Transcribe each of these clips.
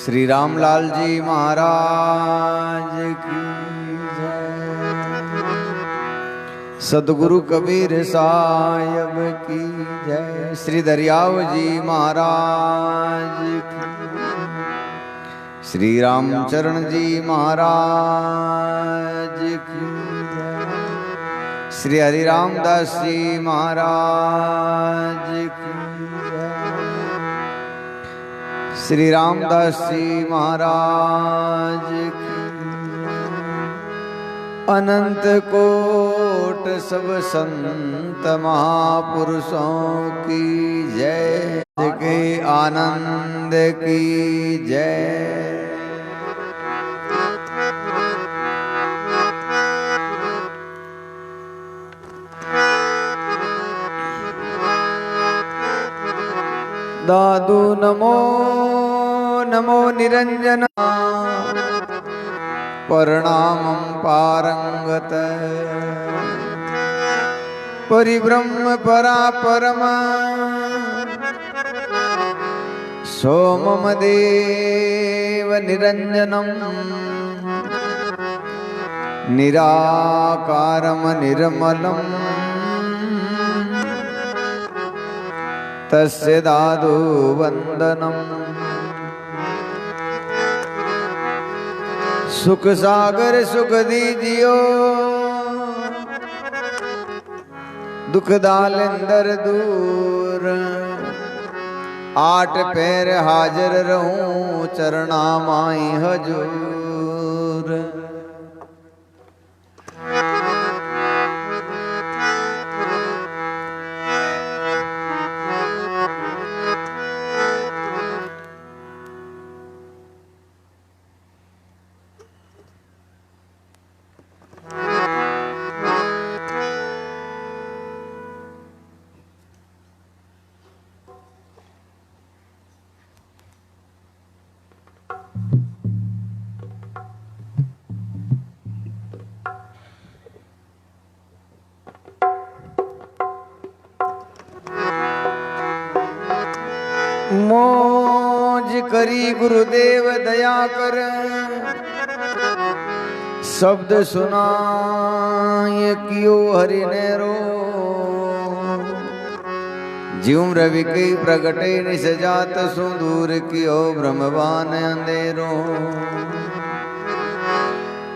श्री रामलाल जी महाराज की जय। सदगुरु कबीर साहिब की जय। श्री दरियाव जी महाराज की। श्री रामचरण जी महाराज की जय। श्री हरि रामदास जी महाराज की जय। श्री रामदास जी महाराज की। अनंत कोट सब संत महापुरुषों की जय। के आनंद की जय। दादू नमो नमो निरंजना प्रणामं पारंगत परिब्रह्म परापरम सोममदेव निरंजनम निराकारम निर्मलम तस्य दादु वंदनम। सुख सागर सुख दीजियो दुख दालिंदर दूर। आठ पैर हाजिर रहूं चरणा माई हजूर। मौज करी गुरुदेव दया कर शब्द सुनाय कियो हरि ने रो। ज्यों रवि की प्रगटे निस जात सुदूर कियो ब्रह्मवान अंधेरो।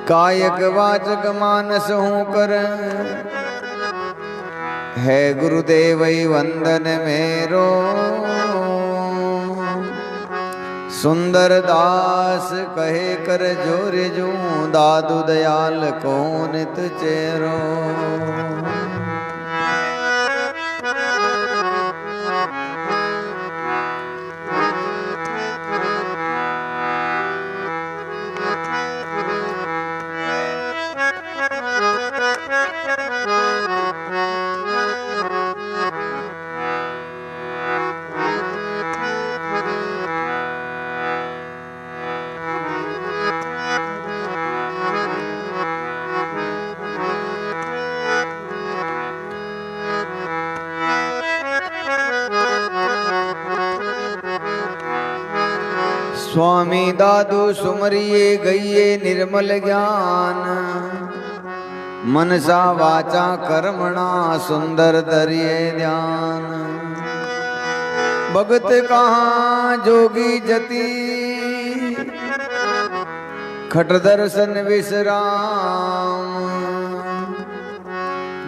कायक वाचक मानस हूँ कर है गुरुदेव वंदन मेरो। सुंदर दास कहे कर जोर जू दादू दयाल को नित चेरो। स्वामी दादू सुमरिए गइये निर्मल ज्ञान। मनसा वाचा कर्मणा सुंदर दरिये ध्यान। भगत कहाँ जोगी जति खट दर्शन विश्राम।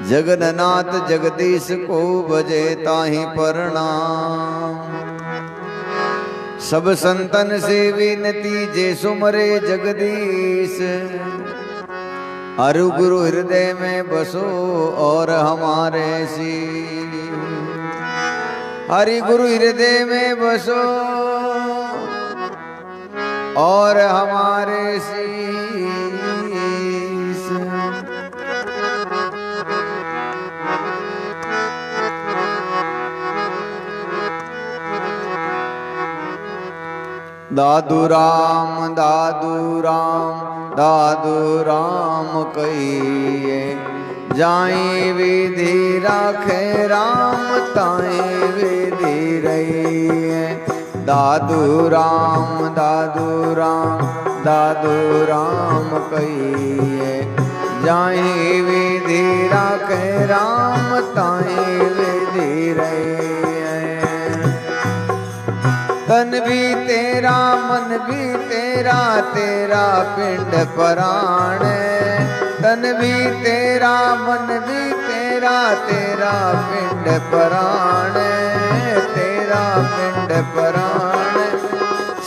जगन्नाथ जगदीश को बजे ताहि प्रणाम। सब संतन से विनती जे सुमरे जगदीश। अरु गुरु हृदय में बसो और हमारे सी। हरि गुरु हृदय में बसो और हमारे सी। दादू राम दादू राम दादू राम कहिए। जाई विधि राखे राम ताई विधि रही। दादू राम दादू राम दादू राम कहिए, जाहि विधि राखे राम ताहि विधि रहिए। तन भी तेरा मन भी तेरा, तेरा पिंड पराण। तन भी तेरा मन भी तेरा, तेरा पिंड पराण, तेरा पिंड पराण।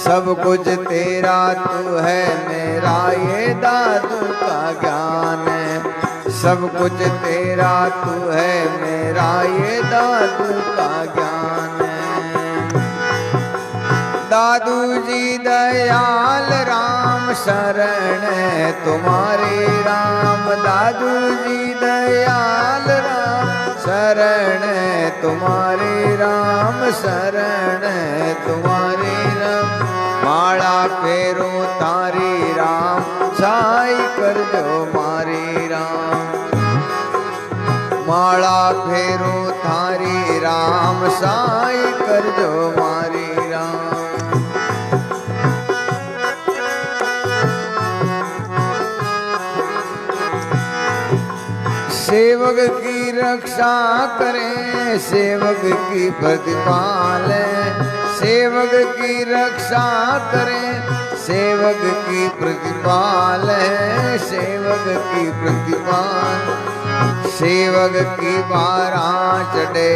सब कुछ तेरा तू है मेरा, ये दादू का ज्ञान है। सब कुछ तेरा तू है मेरा, ये दादू का ज्ञान है। दादू जी दयाल राम शरण तुम्हारी राम। दादू जी दयाल राम शरण तुम्हारी राम, शरण तुम्हारी राम। माला फेरू तारी राम, छाई कर जो मारी राम। माला फेरू थारी राम, छाई कर जो मारी राम। सेवक की रक्षा करें, सेवक की प्रतिपाल। सेवक की रक्षा करें, सेवक की प्रतिपाल। सेवक की प्रतिपाल। सेवक की बारा चढ़े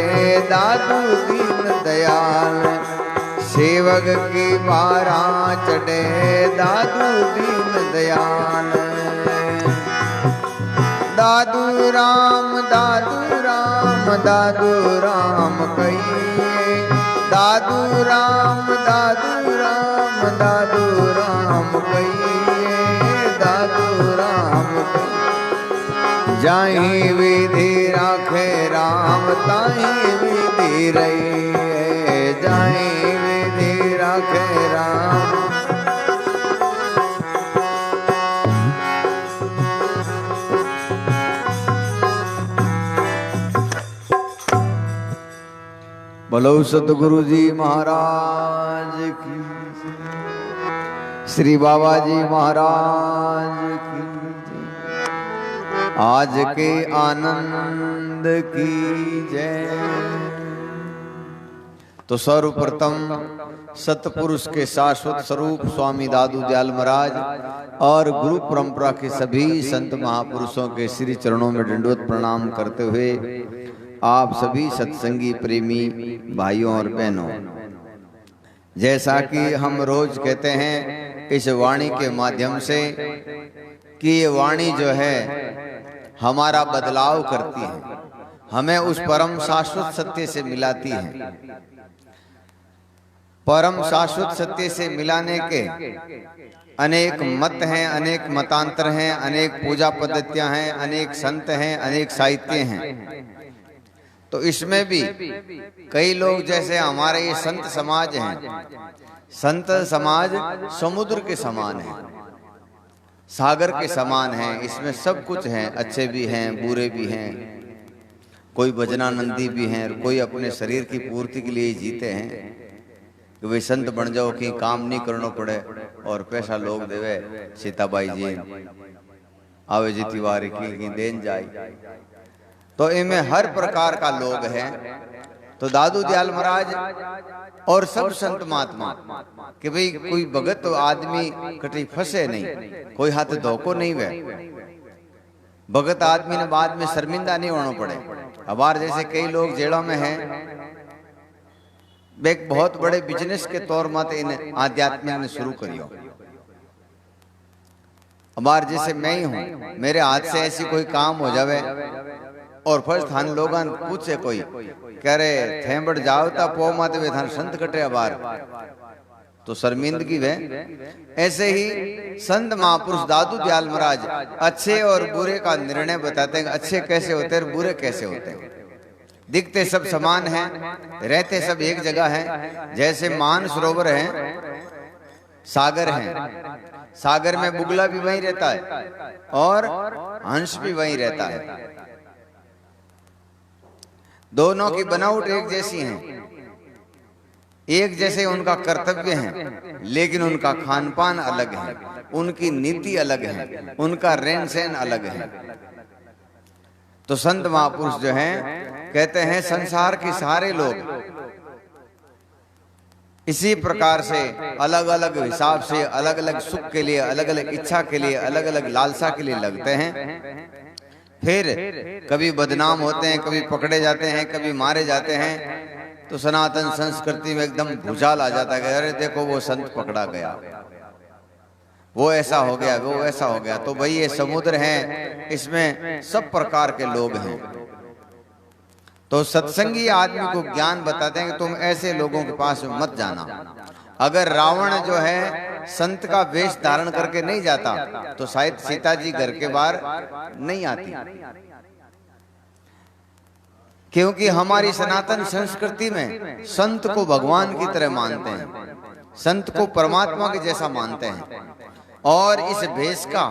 दादू दीन दयाल। सेवक की बारा चढ़े दादू दीन दयाल। दादू राम दादू राम दादू राम कहिए, दादू राम दादू राम दादू राम कहिए, दादू राम कहिए। जाहि विधि राखे राम ताहि विधि रहिए, जाहि विधि राखे राम। बोलो सतगुरु जी महाराज की, श्री बाबा जी महाराज की, आज के आनंद की जय। तो सर्वप्रथम सतपुरुष के शाश्वत स्वरूप स्वामी दादू दयाल महाराज और गुरु परंपरा के सभी संत महापुरुषों के श्री चरणों में दंडवत प्रणाम करते हुए आप सभी सत्संगी प्रेमी भाइयों और बहनों, जैसा कि हम रोज कहते हैं इस वाणी के माध्यम से कि ये वाणी जो है हमारा बदलाव करती है, हमें उस परम शाश्वत सत्य से मिलाती है। परम शाश्वत सत्य से मिलाने के अनेक मत हैं, अनेक मतांतर हैं, अनेक पूजा पद्धतियां हैं, अनेक संत हैं, अनेक साहित्य हैं। तो इसमें भी कई लोग, जैसे हमारे ये संत समाज हैं, संत समाज समुद्र के समान है, सागर के समान है। इसमें सब कुछ है, अच्छे भी हैं, बुरे भी हैं, कोई भजनानंदी भी हैं, कोई अपने शरीर की पूर्ति के लिए जीते हैं कि भाई संत बन जाओ कि काम नहीं करना पड़े और पैसा लोग देवे, सीताबाई जी आवे जी तिवारी की देन जाए। तो इनमें हर प्रकार का लोग हैं। तो दादू दयाल महाराज और सब संत महात्मा कि भाई कोई भगत तो आदमी कटी फंसे नहीं, कोई हाथ धोखो नहीं वे भगत आदमी ने बाद में शर्मिंदा नहीं होना पड़े। हमारे जैसे कई लोग जेलों में हैं, एक बहुत बड़े बिजनेस के तौर मत इन आध्यात्मिक ने शुरू करियो। हमारे जैसे मैं ही हूँ, मेरे हाथ से ऐसी कोई काम हो जावे और फर्स्ट थान लोगन पूछे, कोई कह रहे थे बढ़ जाओ ता पो मत वे थान संत कटे बार, तो शर्मिंदगी वे। ऐसे ही संत महापुरुष दादू दयाल महाराज अच्छे और बुरे का निर्णय बताते हैं, अच्छे कैसे होते हैं और बुरे कैसे होते हैं। दिखते सब समान हैं, रहते सब एक जगह हैं। जैसे मान सरोवर है, सागर है, सागर में बुगला भी वहीं रहता है और हंस भी वहीं रहता है। दोनों की बनावट एक जैसी है, एक जैसे उनका कर्तव्य है, लेकिन उनका खान पान अलग है, उनकी नीति अलग है, उनका रहन सहन अलग है। तो संत महापुरुष जो हैं कहते हैं संसार के सारे लोग इसी प्रकार से अलग अलग हिसाब से, अलग अलग सुख के लिए, अलग अलग इच्छा के लिए, अलग अलग लालसा के लिए लगते हैं। फिर कभी बदनाम होते हैं, कभी पकड़े जाते हैं, कभी मारे जाते हैं। तो सनातन संस्कृति में एकदम भूचाल आ जाता है, अरे देखो वो संत पकड़ा गया, वो ऐसा हो गया, वो ऐसा हो गया। तो भाई ये समुद्र है, इसमें सब प्रकार के लोग हैं। तो सत्संगी आदमी को ज्ञान बताते हैं कि तुम ऐसे लोगों के पास मत जाना। अगर रावण जो है संत का वेश धारण करके नहीं जाता तो शायद सीता जी घर के बाहर नहीं आती, क्योंकि हमारी सनातन संस्कृति में संत को भगवान की तरह मानते हैं, संत को परमात्मा के जैसा मानते हैं। और इस भेष का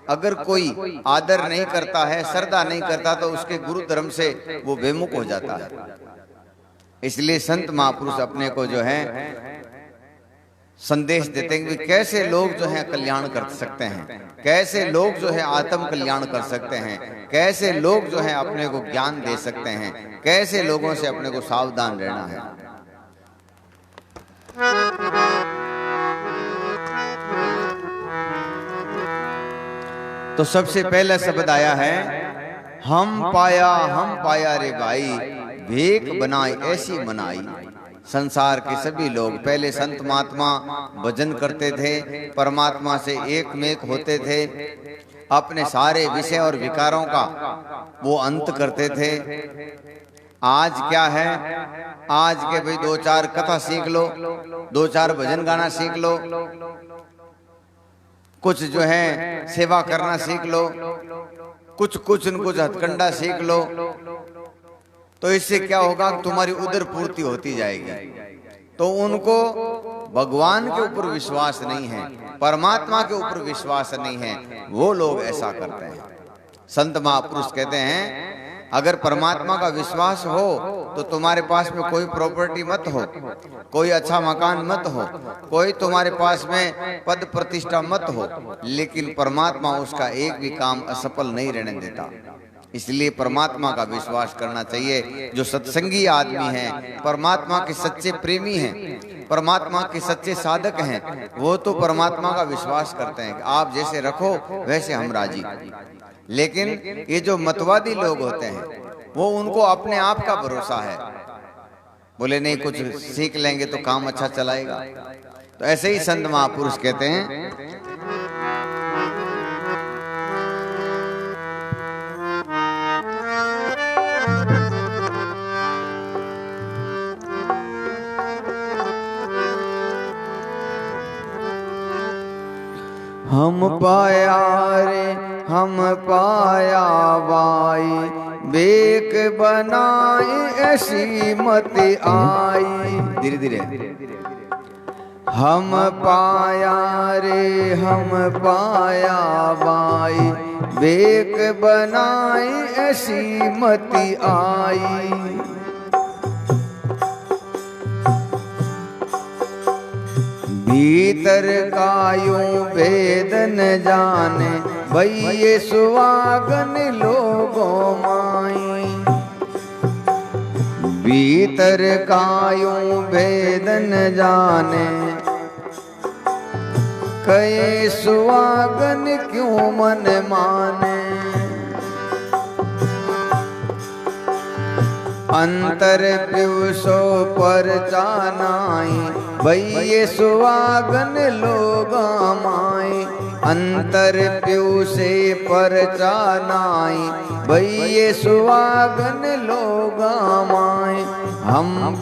अगर कोई आदर नहीं करता है, श्रद्धा नहीं करता, तो उसके गुरु धर्म से वो बेमुख हो जाता है। इसलिए संत महापुरुष अपने को जो है संदेश देते हैं कि कैसे लोग जो है कल्याण कर सकते हैं, कैसे लोग जो है आत्म कल्याण कर सकते हैं, कैसे लोग जो है अपने को ज्ञान दे सकते हैं, कैसे लोगों से अपने को सावधान रहना है। तो सबसे पहला शब्द आया है हम पाया रे भाई, भेक बनाई ऐसी मनाई। संसार के सभी लोग पहले संत महात्मा भजन करते थे, परमात्मा से एक मेक होते थे, अपने सारे विषय और विकारों का वो अंत करते थे। आज क्या है, आज के भाई 2-4 कथा सीख लो, 2-4 भजन गाना सीख लो, कुछ जो है सेवा करना सीख लो, कुछ हथकंडा सीख लो। तो इससे क्या होगा, तुम्हारी उदर पूर्ति होती जाएगी। तो उनको भगवान के ऊपर विश्वास नहीं है, परमात्मा के ऊपर विश्वास नहीं है, वो लोग ऐसा करते हैं। संत महापुरुष कहते हैं अगर परमात्मा का विश्वास हो तो तुम्हारे पास में कोई प्रॉपर्टी मत हो, कोई अच्छा मकान मत हो, कोई तुम्हारे पास में पद प्रतिष्ठा मत हो, लेकिन परमात्मा उसका एक भी काम असफल नहीं रहने देता। इसलिए परमात्मा का विश्वास करना चाहिए। जो सत्संगी आदमी हैं, परमात्मा के सच्चे प्रेमी हैं, परमात्मा के सच्चे साधक हैं, वो तो परमात्मा का विश्वास करते हैं कि आप जैसे रखो वैसे हम राजी। लेकिन ये जो मतवादी लोग होते हैं वो उनको अपने आप का भरोसा है, बोले नहीं कुछ सीख लेंगे तो काम अच्छा चलाएगा। तो ऐसे ही संत महापुरुष कहते हैं हम पाया रे हम पाया भाई, बेक बनाई ऐसी मत आई। धीरे धीरे हम पाया रे हम पाया भाई, बेक बनाई ऐसी मत आई। भीतर का यूं भेद न जाने, भई ये सुहागन लोगों माई। भीतर का यूं भेद न जाने, कई सुहागन क्यों मन माने। अंतर पिवसो पर जानाई, भई ये सुहागन लोग माई। अंतर प्यू से पर जानाई, भई ये सुहागन लोग माई। हम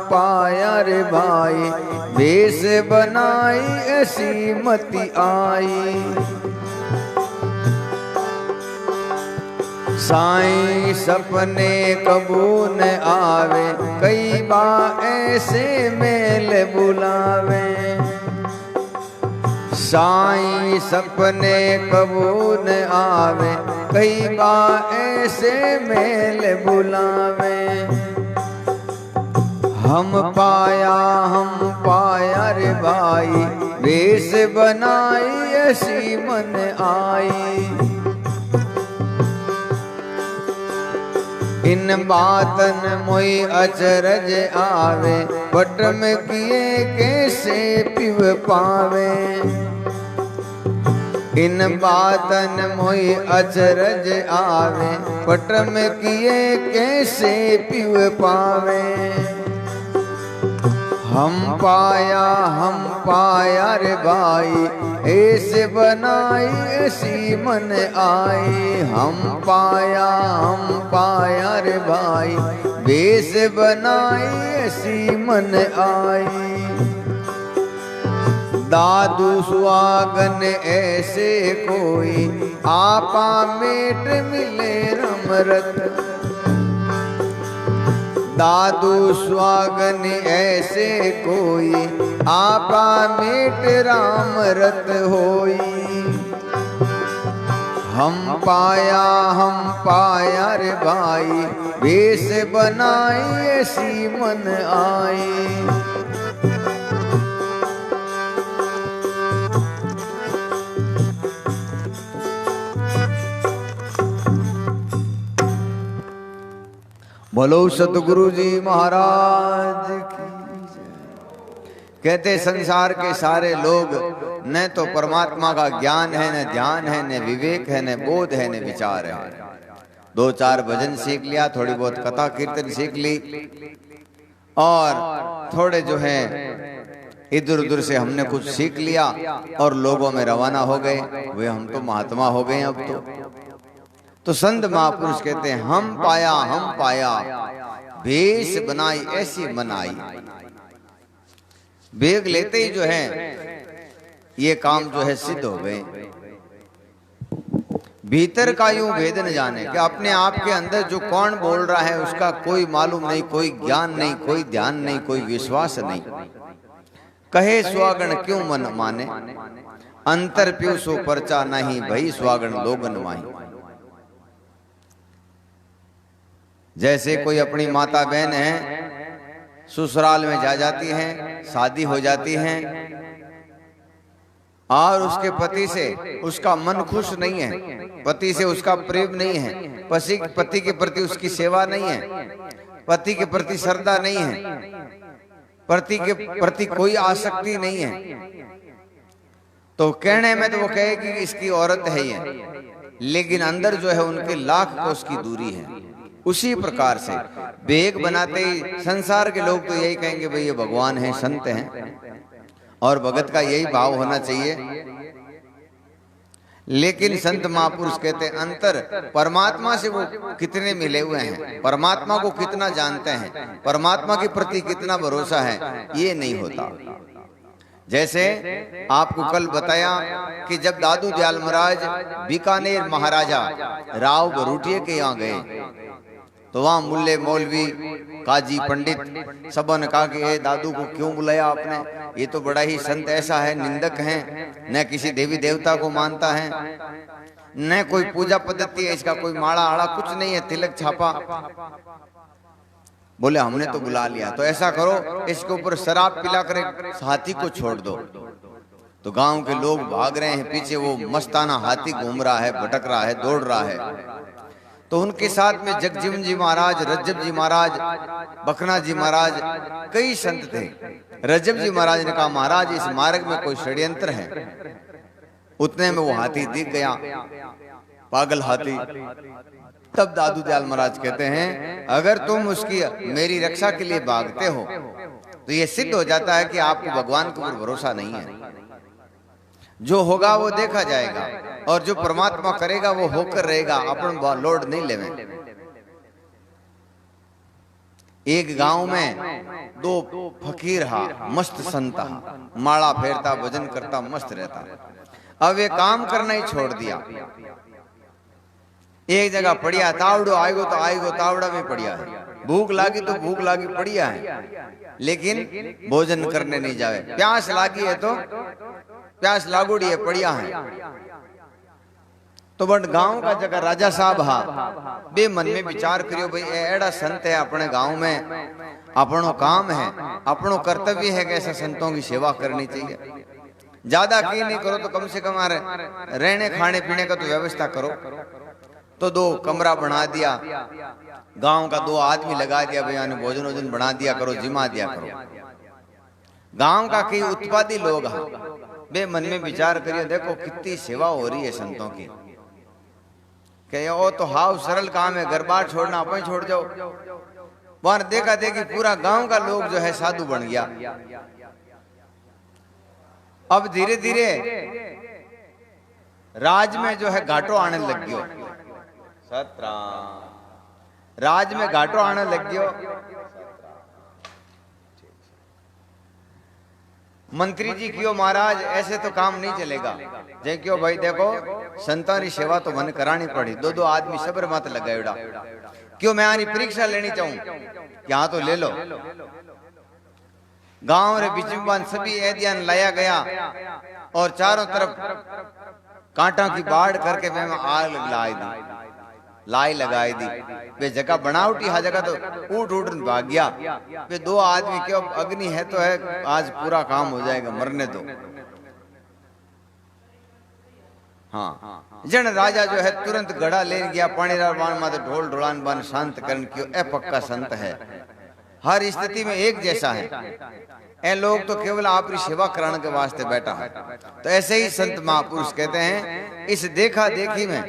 पाया रे भाई, भेष बनाई ऐसी मति आई। साईं सपने कबू न आवे, कई बार ऐसे मेल बुलावे। साईं सपने कबू न आवे, कई बार ऐसे मेल बुलावे। हम पाया रे भाई, वेश बनाई ऐसी मन आई। इन बातन मोई अचरज आवे, पट में किए कैसे पिव पावे। इन बातन मोई अचरज आवे, पट में किए कैसे पिव पावे। हम पाया रे भाई, ऐसे बनाई ऐसी मन आई। हम पाया रे भाई, वेश बनाई ऐसी मन आई। दादू सुहागन ऐसे कोई, आपा मेट मिले रमरत। दादू सुहागन ऐसे कोई, आपा मेट राम रत होई। हम पाया रे भाई, वेश बनाई ऐसी मन आई। बोलो सतगुरु जी महाराज की जय। कहते संसार के सारे लोग न तो परमात्मा का ज्ञान है, न ध्यान है, न विवेक है, न बोध है, न विचार है। दो चार भजन सीख लिया, थोड़ी बहुत कथा कीर्तन सीख ली, और थोड़े जो है इधर उधर से हमने कुछ सीख लिया और लोगों में रवाना हो गए। वे हम तो महात्मा हो गए अब तो संत महापुरुष कहते हैं हम पाया भेष बनाई ऐसी मनाई। वेग लेते ही जो है ये काम जो है सिद्ध हो गए। भीतर का यूं भेद न जाने कि अपने आप के अंदर जो कौन बोल रहा है उसका कोई मालूम नहीं, कोई ज्ञान नहीं, कोई ध्यान नहीं, कोई विश्वास नहीं। कहे स्वागण क्यों मन माने, अंतर प्यू सो परचा नहीं, भई स्वागण लोगन माही। जैसे कोई अपनी माता बहन है, ससुराल में जा जाती हैं, शादी हो जाती हैं और उसके पति से उसका मन खुश नहीं है, पति से उसका प्रेम नहीं है, पति के प्रति उसकी सेवा नहीं है, पति के प्रति श्रद्धा नहीं है, पति के प्रति कोई आसक्ति नहीं है, तो कहने में तो वो कहेगी कि इसकी औरत है ये, लेकिन अंदर जो है उनके लाख कोस की दूरी है। उसी प्रकार से वेग बनाते ही संसार के लोग तो यही कहेंगे भाई ये भगवान है, संत हैं, और भगत का यही भाव होना चाहिए। लेकिन संत महापुरुष कहते हैं अंतर परमात्मा से वो कितने मिले हुए हैं, परमात्मा को कितना जानते हैं, परमात्मा के प्रति कितना भरोसा है, ये नहीं होता। जैसे आपको कल बताया कि जब दादू दयाल महाराज बीकानेर महाराजा राव भरूटिया के यहाँ गए तो वहां मुल्ले मौलवी काजी पंडित सबों ने कहा कि ये दादू को क्यों बुलाया आपने, ये तो बड़ा ही संत ऐसा है, निंदक है, न किसी देवी देवता को मानता है, न कोई पूजा पद्धति है, इसका कोई माड़ा आड़ा कुछ नहीं है, तिलक छापा। बोले हमने तो बुला लिया, तो ऐसा करो इसके ऊपर शराब पिला कर हाथी को छोड़ दो। तो गांव के लोग भाग रहे हैं पीछे, वो मस्ताना हाथी घूम रहा है, भटक रहा है, दौड़ रहा है। तो उनके साथ में जगजीवन जी महाराज, रज्जब जी महाराज, बखना जी महाराज, कई संत थे। रज्जब जी महाराज ने कहा महाराज इस मार्ग में कोई षड्यंत्र है। उतने में वो हाथी दिख गया, पागल हाथी। तब दादू दयाल महाराज कहते हैं अगर तुम उसकी मेरी रक्षा के लिए भागते हो तो ये सिद्ध हो जाता है कि आपको भगवान के ऊपर भरोसा नहीं है। जो होगा वो देखा जाएगा, और जो परमात्मा करेगा वो होकर रहेगा, अपन लोड नहीं लेवे। एक गांव में दो फकीर हा, मस्त संत हा, माला फेरता, भजन करता, मस्त रहता। अब ये काम करना ही छोड़ दिया। एक जगह पड़िया, तावड़ो आएगो तो आएगो, तावड़ा में पड़िया है। भूख लागी तो भूख लागी पड़िया है, लेकिन भोजन करने नहीं जावे। प्यास लागी है तो प्यास लागोड़ी है, पड़िया है। तो बट गांव का जगह राजा साहब हा बे मन में विचार करियो भाई एड़ा संत है अपने गांव में, अपनो काम है, अपनो कर्तव्य है कि ऐसे संतों की सेवा करनी चाहिए। ज्यादा की नहीं करो तो कम से कम रहने खाने पीने का तो व्यवस्था करो। तो 2 कमरा बना दिया, गांव का 2 आदमी लगा दिया, भैया ने भोजन वोजन बना दिया करो, जिमा दिया करो। गांव का कई उत्पादी लोग हैं, बे मन में विचार करिए देखो कितनी सेवा हो रही है संतों की। कि वो तो हाउ सरल काम है, घर बार छोड़ना अपन छोड़ जाओ। वहां देखा देखी पूरा गांव का लोग जो है साधु बन गया। अब धीरे धीरे राज में जो है घाटो आने लग गयो। राज में घाटो आने लग गयो। मंत्री जी क्यों महाराज ऐसे तो काम नहीं चलेगा। जे क्यों भाई देखो संतां की सेवा तो मन करानी पड़ी। 2 आदमी सबर मत लगाएड़ा। क्यों मैं आनी परीक्षा लेनी चाहूं, यहाँ तो ले लो। गांव रे बीच में सभी ऐदियान लाया गया और चारों तरफ कांटा की बाढ़ करके मैं आग लाई लगाई दी। वे जगह बनावटी हा जगह तो उठ भाग गया। वे 2 आदमी क्यों अग्नि है तो है, आज पूरा काम हो जाएगा, मरने दो। हाँ जन राजा जो है तुरंत गड़ा ले गया, पानी बाण माते ढोल ढोलान बन शांत करण क्यों ए पक्का संत है, हर स्थिति में एक जैसा है। ए लोग तो केवल आपकी सेवा कराने के वास्ते बैठा है। तो ऐसे ही संत महापुरुष कहते हैं। इस देखा देखी में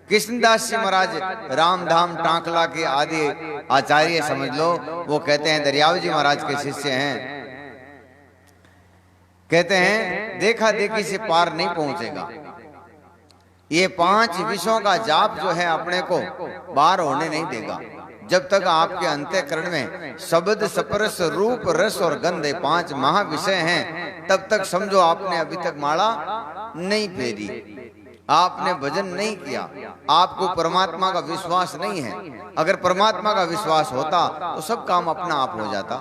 कृष्णदास जी महाराज रामधाम टांकला के आदि आचार्य समझ लो, वो कहते हैं दरियाव जी महाराज के शिष्य हैं। कहते हैं देखा देखी से पार नहीं पहुंचेगा। ये 5 विषयों का जाप जो है अपने को बाहर होने नहीं देगा। जब तक आपके अंतःकरण में शब्द स्पर्श रूप रस और गंध 5 महाविषय हैं, तब तक समझो आपने अभी तक माला नहीं फेरी, आपने भजन नहीं किया, आपको परमात्मा का विश्वास नहीं है। अगर परमात्मा का विश्वास होता तो सब काम अपना आप हो जाता।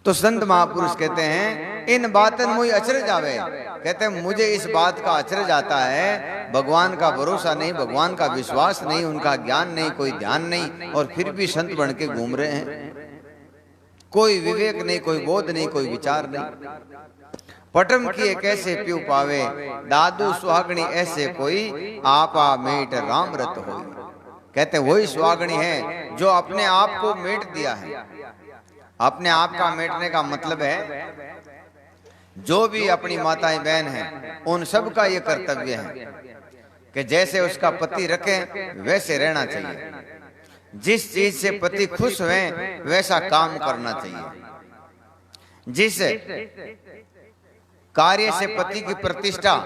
तो संत महापुरुष कहते हैं इन बातन मुझे अचरज आवे। कहते हैं मुझे इस बात का अचरज आता है, भगवान का भरोसा नहीं, भगवान का विश्वास नहीं, उनका ज्ञान नहीं, कोई ध्यान नहीं, और फिर भी संत बन के घूम रहे हैं। कोई विवेक नहीं, कोई बोध नहीं, कोई विचार नहीं। पटम किए कैसे प्यू पावे, दादू सुहागणी ऐसे कोई, आपा मेट राम रत होई। कहते वही सुहागणी है जो अपने आप को मेट दिया है। अपने आप का मेटने का मतलब है जो भी अपनी माताएं बहन हैं उन सब का ये कर्तव्य है कि जैसे उसका पति रखे वैसे रहना चाहिए। जिस चीज से पति खुश हुए वैसा काम करना चाहिए। जिस कार्य से पति की प्रतिष्ठा,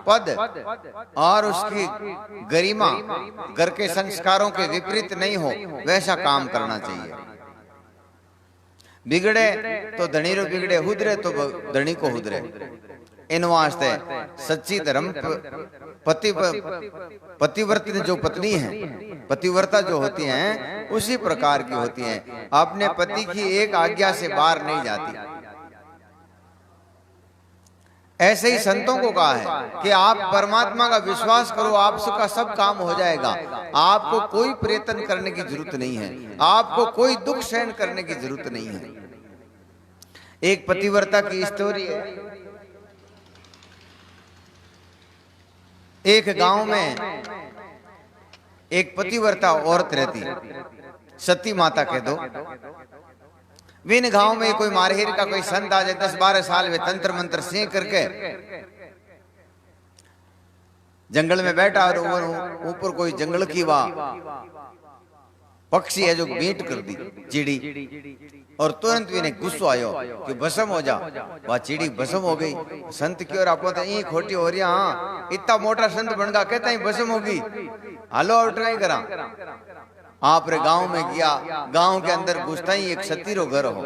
पद और उसकी गरिमा घर के संस्कारों के विपरीत नहीं हो वैसा काम करना चाहिए। बिगड़े तो धनी रो बिगड़े, हुदरे तो धनी को हुदरे। इन वास्ते सच्ची धर्म पतिव्रत जो पत्नी है, पतिव्रता जो होती हैं उसी प्रकार की होती हैं। अपने पति की एक आज्ञा से बाहर नहीं जाती। ऐसे ही संतों को कहा है कि आप परमात्मा का विश्वास करो, आपका सब काम हो जाएगा। आपको कोई प्रयत्न करने की जरूरत नहीं है, आपको कोई दुख सहन करने की जरूरत नहीं है। एक पतिव्रता की स्टोरी है। एक गांव में एक पतिव्रता औरत रहती, सती माता कह दो। विन गांव में कोई मारहिर का कोई संत आ जाए, 10-12 साल में तंत्र मंत्र सीख करके जंगल में बैठा और ऊपर कोई जंगल की वाह पक्षी है जो बीट कर दी चिड़ी, और तुरंत भी नहीं गुस्सा आयो कि भस्म हो जा। वह चिड़ी भस्म हो गई। संत की ओर आपको खोटी हो रही है। हाँ इतना मोटा संत बन गया, कहता ही भस्म होगी, हालो और ट्राई करा। आप रे गांव में गया, गांव के अंदर घुसता ही एक सती रो घर हो।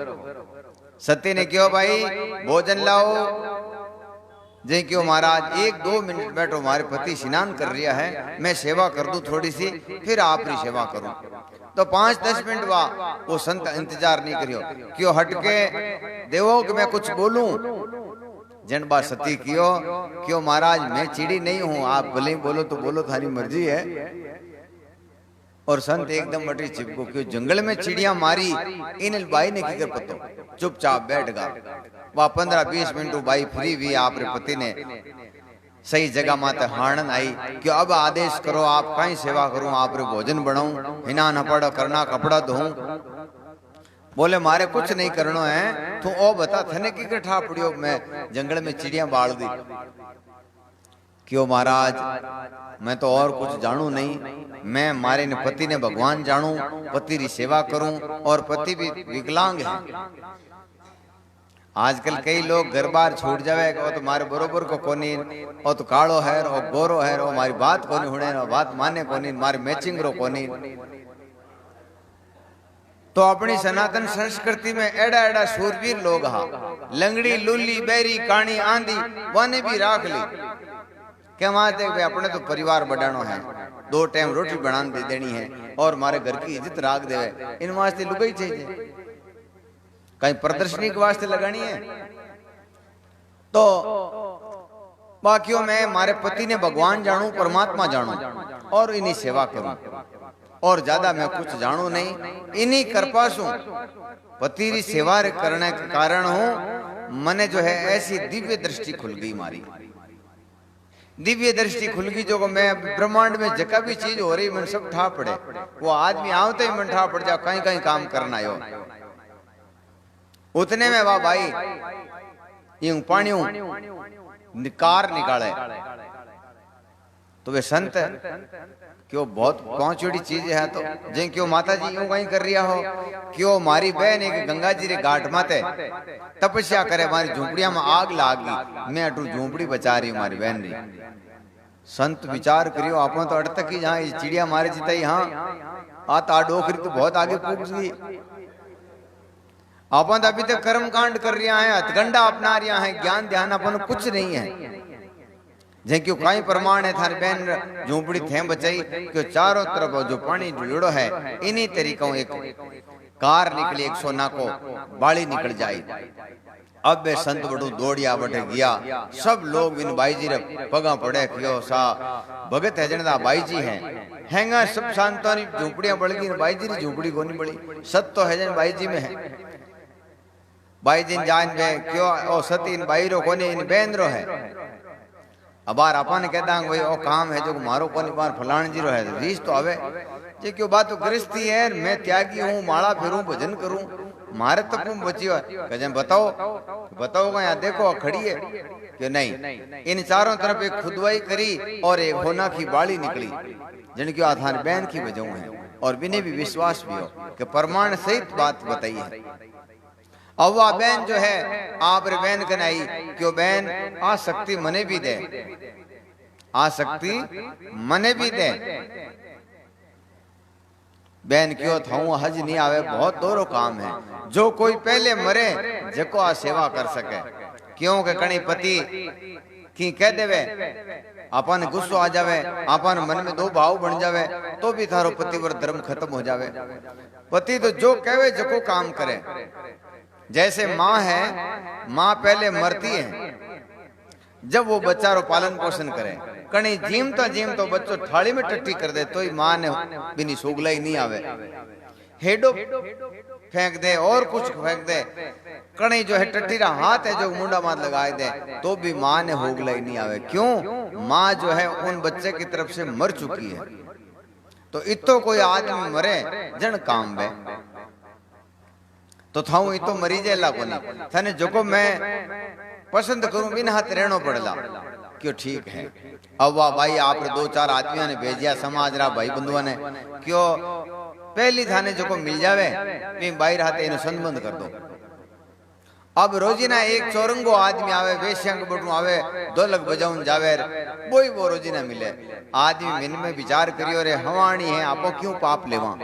सती ने क्यों भाई भोजन लाओ। जे क्यों महाराज 1-2 मिनट बैठो, हमारे पति स्नान कर रिया है, मैं सेवा कर दूं थोड़ी सी, फिर आपकी सेवा करूं। तो 5-10 मिनट वो संत इंतजार नहीं करियो, क्यों हटके देवो कि मैं कुछ बोलूं। जन बा सती क्यों महाराज मैं चिड़ी नहीं हूं, आप भले ही बोलो तो बोलो, थारी मर्जी है। और संत एकदम मटी चिपको, क्यों जंगल में चिड़िया मारी, इन बाई ने की कर पतो, चुपचाप बैठ गा। वह 15-20 मिनट बाई फ्री हुई, आप रे पति ने सही जगह माते हाणन आई कि अब आदेश करो, आप कहीं सेवा करूं, आप रे भोजन बनाऊं, हिना न पड़ करना कपड़ा धोऊं। बोले मारे कुछ नहीं करनो है, तू ओ बता थने की कठा पड़ियो, मैं जंगल में चिड़िया बाल दी। क्यों महाराज मैं तो और कुछ जानू नहीं, मैं मारे ने पति ने भगवान जानू, पति री सेवा करूं, और पति भी विकलांग है। आजकल कई लोग घर बार छूट जावे, वो तो मारे बरोबर को कोनी, वो तो कालो है और गोरो है, वो हमारी बात कोनी हुणे, बात माने कोनी, मारे मैचिंग रो कोनी। तो अपनी सनातन संस्कृति में एड़ा एड़ा शूरवीर लोग हा, लंगड़ी लुल्ली बैरी काणी आंधी वाने भी राख ली। क्या मानते हैं अपने तो परिवार बढ़ानो है, 2 टाइम रोटी बना दे देनी है, और हमारे घर की इज्जत राख देवे, इन वास्ते लुगाई चाहिए, कहीं प्रदर्शनी के वास्ते लगानी है। तो बाकियों में मारे पति ने भगवान जानू, परमात्मा जानू, और इन्हीं सेवा करूं, और ज्यादा मैं कुछ जानू नहीं, इन्हीं कृपा सु पति री सेवा करने के कारण हूं, मने जो है ऐसी दिव्य दृष्टि खुल गई, मारी दिव्य दृष्टि खुल गई, जो मैं ब्रह्मांड में जका भी चीज हो रही मन सब ठा पड़े, वो आदमी आवते ही मन ठा पड़ जा, कहीं कहीं काम करना आयो। उतने में वाह भाई यूं पानियों निकार निकाले, तो वे संत क्यों बहुत पहुंचोड़ी चीज है, तो जे क्यों माता जी यूं कहीं कर रिया हो, क्यों मारी बहन एक गंगा जी रे घाट माते तपस्या करे, मारी झोपड़िया में आग लागी, मैं अटू झोपड़ी बचा रही हूं मारी बहन री। संत विचार करियो, आप तो अट तक ही जहां चिड़िया मारे चिताई, हाँ आता डोकरी तो बहुत आगे पहुंच गई। अपन अभी तक कर्म कांड कर रहा है, हथगंडा अपना रहा है, ज्ञान ध्यान अपन कुछ नहीं है। जे क्यों कई प्रमाण है, थारी बहन झोपड़ी थे बचाई, क्यों चारों तरफ जो पानी जुड़ो है, इन्हीं तरीकों एक कार निकली, एक सोना को बाड़ी निकल जाई। अब वे संत बड़ू दौड़िया बटे गया, सब लोग इन बाई जी रे पगा पड़े, क्यों सा भगत है जनदा बाई जी हैं, हैंगा सब शांतों झोपड़ियां बढ़ गई, बाई जी री झोपड़ी को नहीं बढ़ी, सत तो है जन बाई जी में है। बाई दिन जान में क्यों ओ सती इन बाई रो कोनी, इन बहन रो है। अबार अपन कहता भाई ओ काम है जो मारो कोनी, बार फलान जी रो है, रीस तो आवे जे क्यों बात तो गृहस्थी है, मैं त्यागी हूँ, माला फिरूं, भजन करूं, मारे तक बचियो कहे बताओ का यहाँ देखो खड़ी है कि नहीं। इन चारों तरफ एक खुदवाई करी और एक होना की बाड़ी निकली, जिन क्यों आधार बहन की वजह है, और बिने भी विश्वास भी हो कि प्रमाण सहित बात बताई है। अब वह बहन जो है आप रे बहन कनाई, क्यों बहन आसक्ति मने भी दे, आसक्ति मने भी दे। बहन क्यों थाऊ हज नहीं आवे, बहुत दोरो काम है, जो कोई पहले मरे जको आ सेवा कर सके। क्यों के कणी पति की कह देवे, अपन गुस्सो आ जावे, अपन मन में 2 भाव बन जावे, तो भी थारो पतिव्रत धर्म खत्म हो जावे। पति तो जो कहवे जको काम करे। जैसे माँ है, माँ पहले मरती है, जब वो बच्चा रो पालन पोषण करे, कणी जीम तो बच्चो थाली में टट्टी कर दे, तो ही माँ ने बिनी सोगला ही नहीं आवे, हेडो फेंक दे और कुछ फेंक दे, कणी जो है टट्टी रा हाथ है जो मुंडा मात लगाए दे, तो भी माँ ने होगला ही नहीं आवे। क्यों? माँ जो है उन बच्चे की तरफ से मर चुकी है। तो इतो कोई आदमी मरे जन काम बे, तो थाऊ इतो मरी जेला कोनी, थाने जोको मैं पसंद करूं बिन हाथ रहनो पड़ला। क्यों ठीक है। अब वाह भाई आप 2-4 आदमियों ने भेजिया, समाज रा भाई बंधुओं ने, क्यों पहली थाने जो को मिल जावे वे बाहर हाथे इन संबंध कर दो। अब रोजीना एक चौरंगो आदमी आवे, वेश्यांग बटू आवे, ढोलक बजाउन जावे, वो रोजीना मिले। आदमी मन में विचार करियो रे हवाणी है, आपो क्यों पाप लेवा।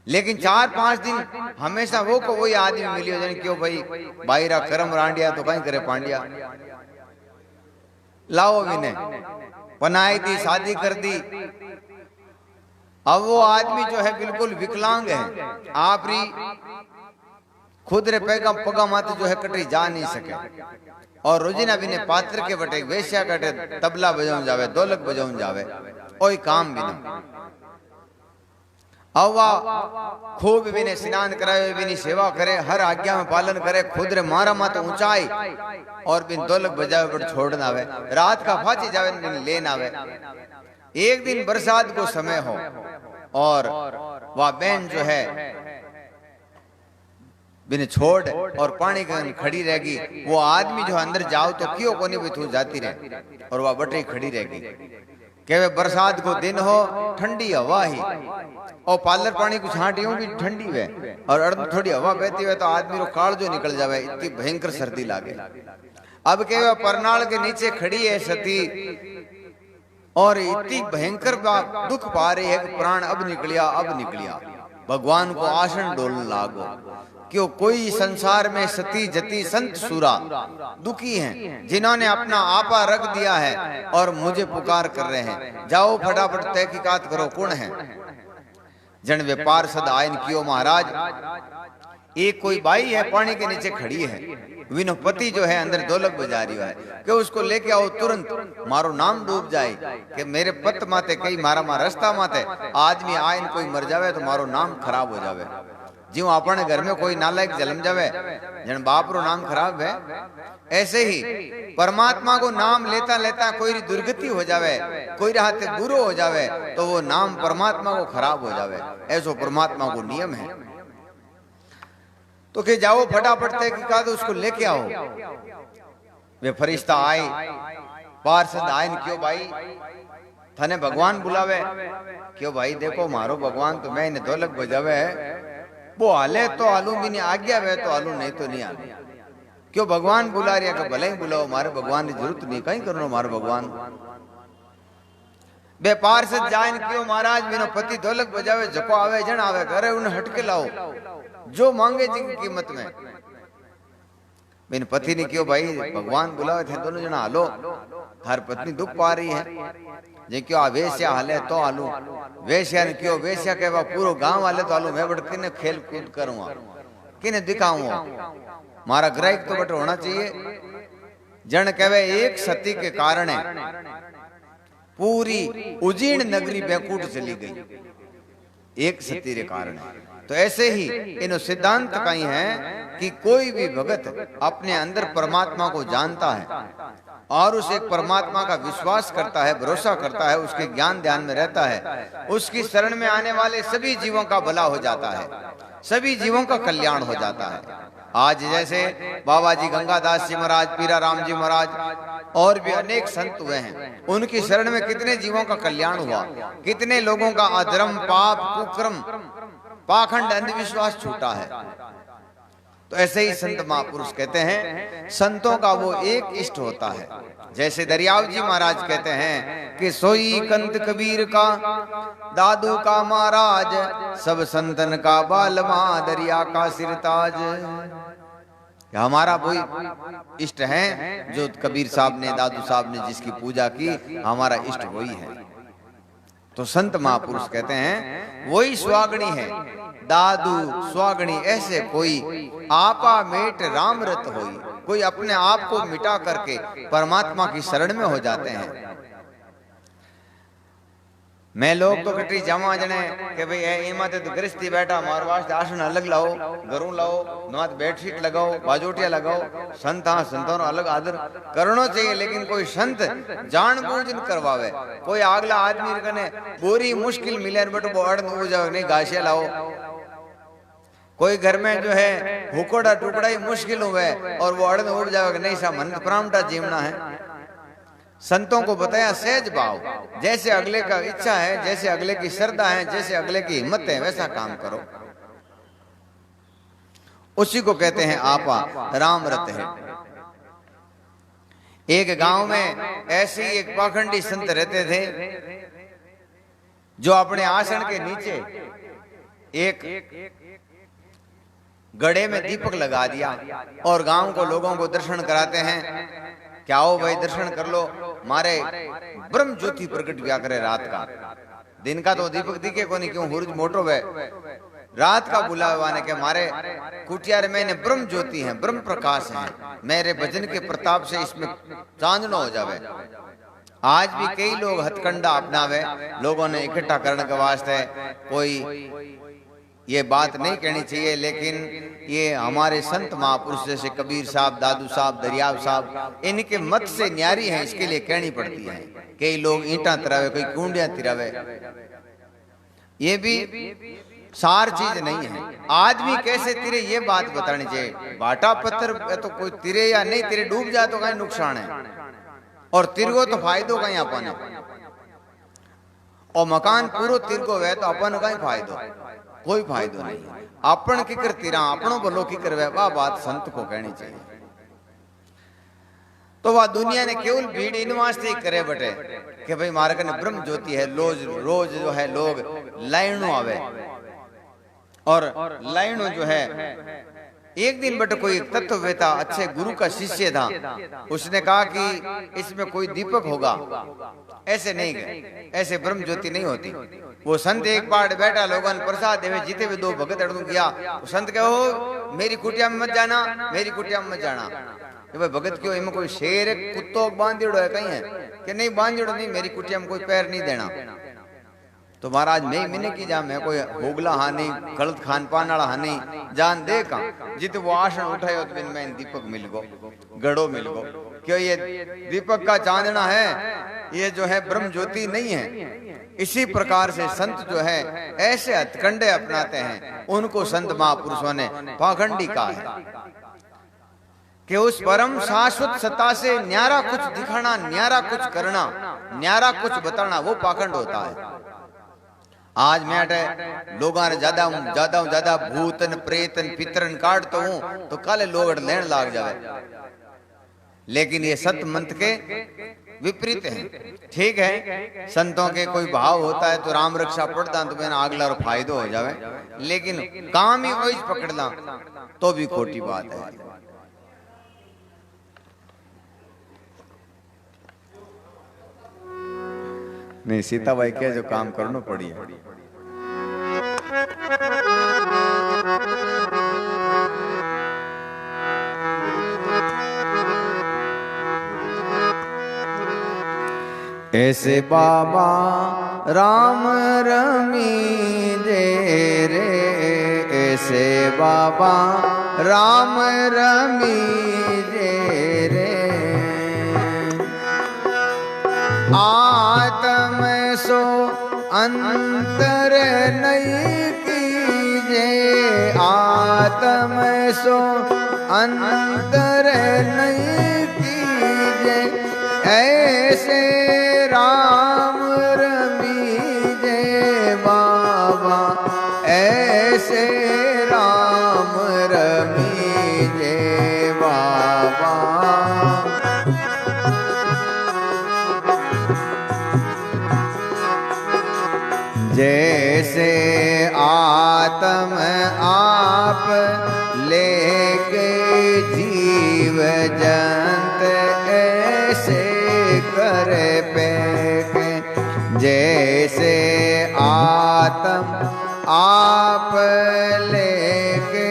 लेकिन 4-5 दिन हमेशा वो को वही आदमी मिलियो, जन क्यों भाई बाहरा करम रांडिया तो कहीं करे पांडिया, लाओ विने पनाई दी, शादी कर दी। अब वो आदमी जो है बिल्कुल विकलांग है, आप री खुद रे पैगा पगा माते जो है कटरी जा नहीं सके। और रोजीना बिने पात्र के बटे वेश्या कटे तबला बजाऊं जावे, ढोलक बजाऊं जावे, कोई काम भी ना। अवा खूब बिने स्नान करावे, बिनी सेवा करे, हर आज्ञा में पालन करे, खुद रे मारा माते ऊंचाई और बिन ढोलक बजावे पर छोड़ना आवे, रात का फांची जावे बिन लेन आवे। एक दिन बरसात को समय हो और वह बहन जो है बिन छोड़ और पानी के खड़ी रहेगी, वो आदमी जो अंदर जाओ तो क्यों कोनी भी तू जाती रहे, और वह बटरी खड़ी रहेगी। के बरसात को दिन हो, ठंडी हवा ही, और पार्लर पानी कुछ छाटियों भी ठंडी है, और अर्ध थोड़ी हवा बहती है तो आदमी को काल जो निकल जावे, इतनी भयंकर सर्दी लागे। अब के परनाल के नीचे खड़ी है सती और इतनी भयंकर दुख पा रही है कि प्राण अब निकलिया। भगवान को आसन डोलने लागो। क्यों कोई संसार में सती जति संत सूरा दुखी हैं, जिन्होंने अपना आपा रख दिया है और मुझे पुकार कर रहे हैं। जाओ फटाफट तहकीकात करो, कौन है। जन व्यापार सद आयन कियो महाराज। एक कोई बाई है पानी के नीचे खड़ी है, विनो पति जो है अंदर ढोलक बजा रही है कि उसको लेके आओ तुरंत, मारो नाम डूब जाए कि मेरे पत माते कई मारा रास्ता माते आदमी आयन कोई मर जावे तो मारो नाम खराब हो जावे। जो अपने घर में कोई नालायक जन्म जावे, जन बाप रो नाम खराब है, ऐसे ही परमात्मा को नाम लेता लेता कोई दुर्गति हो जावे, कोई राहते बुरो हो जावे तो वो नाम परमात्मा को खराब हो जावे। ऐसो परमात्मा को नियम है। तो कि जाओ फटाफट तहकीकात उसको लेके आओ। वे फरिश्ता आए, पार्षद आयन क्यों भाई थाने भगवान बुलावे, क्यों भाई देखो मारो भगवान तो मैं इन्हें ढोलक बजावे है, वो हाले तो आलू भी नहीं, आज्ञा वे तो आलू नहीं तो नहीं आलू। क्यों भगवान बुला रही है, भले ही बुलाओ, मारे भगवान की जरूरत नहीं, कहीं करो मारो भगवान। बे पार्षद जायन क्यों महाराज बिना पति ढोलक बजावे, जको आवे जन आवे घरे उन्हें हटके लाओ, जो मांगे जिनकी कीमत में। बिन पति ने क्यों भाई भगवान बुलावे थे, दोनों जना हालो, हर पत्नी दुख पा रही है, जे क्यों आ वेश्या हाले तो आलू, वेश्या ने क्यों वेश्या कहवा पूरो गांव वाले तो आलू, मैं बट किने खेल कूद करूंगा, किने दिखाऊंगा, मारा ग्राहक तो बट होना चाहिए। जन कहवे एक सती के कारण पूरी उजीर्ण नगरी बेकूट चली गई, एक सती के कारण। तो ऐसे ही इन सिद्धांत कहीं है कि कोई भी भगत अपने अंदर परमात्मा को जानता है और उस एक परमात्मा का विश्वास करता है, भरोसा करता है, उसके ज्ञान ध्यान में रहता है, उसकी शरण में आने वाले सभी जीवों का भला हो जाता है, सभी जीवों का कल्याण हो जाता है। आज जैसे बाबा जी गंगादास जी महाराज, पीरा राम जी महाराज और भी अनेक संत हुए हैं, उनकी शरण में कितने जीवों का कल्याण हुआ, कितने लोगों का अधर्म पाप कुक्रम पाखंड अंधविश्वास छूटा है। तो ऐसे ही संत महापुरुष कहते हैं संतों का वो एक इष्ट होता है। जैसे दरियाव जी महाराज कहते हैं कि सोई कंत कबीर का दादू का महाराज, सब संतन का बालमा दरिया का सिरताज। हमारा वही इष्ट है जो कबीर साहब ने, दादू साहब ने जिसकी पूजा की, हमारा इष्ट वही है। तो संत महापुरुष कहते हैं वही स्वागणी है, दादू स्वागणी ऐसे कोई आपा मेट राम रत होई, कोई अपने आप को मिटा करके परमात्मा की शरण में हो जाते हैं। मैं लोग तो कटी जमा जने कि भाई एमा तो गृहस्थी बैठा, मारो वास्ते आसन अलग लाओ, घरों लाओ, नमाज बेडशीट लगाओ, बाजोटिया लगाओ। संत हाँ संतों अलग आदर करना चाहिए, लेकिन कोई संत जानबूझ करवावे। कोई अगला आदमी कने बोरी मुश्किल मिले बट वो अड़ हो जाओ नहीं गाशिया लाओ। कोई घर में जो है हुकोड़ा टुकड़ा ही मुश्किल हुए और वो अड़ उड़ जाओगे नहीं, सा मन प्रामटा जीवना है। संतों को बताया सहज भाव, जैसे अगले का इच्छा है, जैसे अगले की श्रद्धा है, जैसे अगले की हिम्मत है, वैसा काम करो। उसी को कहते हैं आपा राम रत है। एक गांव में ऐसे ही एक पाखंडी संत रहते थे जो अपने आसन के नीचे एक गड़े में दीपक लगा दिया और गांव को लोगों को दर्शन कराते हैं। क्या हो भाई दर्शन कर लो, मारे ब्रह्म ज्योति प्रकट किया करे रात का, दिन का तो दीपक दिखे को नहीं, क्यों हुर्ज मोटो वे रात का बुलावा ने के मारे कुटियार में ने ब्रह्म ज्योति है, ब्रह्म प्रकाश है, मेरे भजन के प्रताप से इसमें चांदना हो जावे। आज भी कई लोग हथकंडा अपनावे, लोगों ने इकट्ठा करने के वास्ते, कोई ये बात नहीं कहनी चाहिए, लेकिन ये हमारे संत महापुरुष जैसे कबीर साहब, दादू साहब, दरियाव साहब, इनके मत से न्यारी है, इसके लिए कहनी पड़ती है। कई लोग ईंटा तिरावे, कोई कुंडियां तिरावे, ये भी सार चीज नहीं है। आदमी कैसे तिरे ये बात बतानी चाहिए। बाटा पत्थर तो कोई तिरे या नहीं तिरे, डूब जाए तो कहीं नुकसान है, और तिरगो तो फायदो कहीं अपन है, और मकान पूरा तिरगो है तो अपन कहीं फायदो, कोई फायदो नहीं। अपन की कर तिरा, अपनों भलो की करवे, वह बात संत को कहनी चाहिए। तो वह दुनिया ने केवल भीड़ इन वास्ते ही करे बटे कि भाई मारे कने ब्रह्म ज्योति है, रोज रोज जो है लोग लाइनों आवे, और लाइनों जो है एक दिन बट कोई तत्ववेता अच्छे गुरु का शिष्य था, उसने कहा कि इसमें कोई दीपक होगा, ऐसे नहीं गए, ऐसे ब्रह्म ज्योति नहीं होती। वो संत एक बार बैठा, लोगों ने प्रसाद देवे, जीते हुए दो भगत अड़ू किया, तो संत कहो मेरी कुटिया में मत जाना, मेरी कुटिया में मत जाना। कि भाई भगत क्यों, इनमें कोई शेर कुत्तो बांधिड़ो है कहीं है कि नहीं, बांधिड़ो नहीं, मेरी कुटिया में कोई पैर नहीं देना। तो महाराज मैंने की जा, मैं कोई होगला हाँ नहीं, गलत खान पान वाला हाँ नहीं, जान दे का जित वो आसन उठाए तो मैं दीपक मिल गो, गड़ो मिल गो। क्यों ये दीपक का चांदना है, ये जो है ब्रह्म ज्योति नहीं है। इसी प्रकार से संत जो है ऐसे हथकंडे अपनाते हैं, उनको संत महापुरुषों ने पाखंडी कहा है कि उस परम शाश्वत सत्ता से न्यारा कुछ दिखाना, न्यारा कुछ करना, न्यारा कुछ बताना, वो पाखंड होता है। आज मैं अटे लोगों ने ज्यादा भूतन प्रेतन पितरन काटता हूं तो कल लोग लेन लाग जावे, लेकिन ये सत मंत्र के विपरीत है। ठीक है, संतों के कोई भाव होता है तो राम रक्षा पड़ता तो मैंने आगला फायदो हो जावे, लेकिन काम ही वही पकड़ना तो भी खोटी बात है। नहीं, सीताबाई क्या जो काम करना पड़ी है। ऐसे बाबा राम रमी दे रे, ऐसे बाबा राम रमी दे रे, आत्म सो अंतर नहीं कीजे, आत्म सो अंतर नहीं कीजे, ऐसे राम रमीजे बाबा, ऐसे राम रमीजे बाबा। जैसे आत्म आप लेके जीव जंत ऐसे कर पेके, जैसे आत्म आप लेके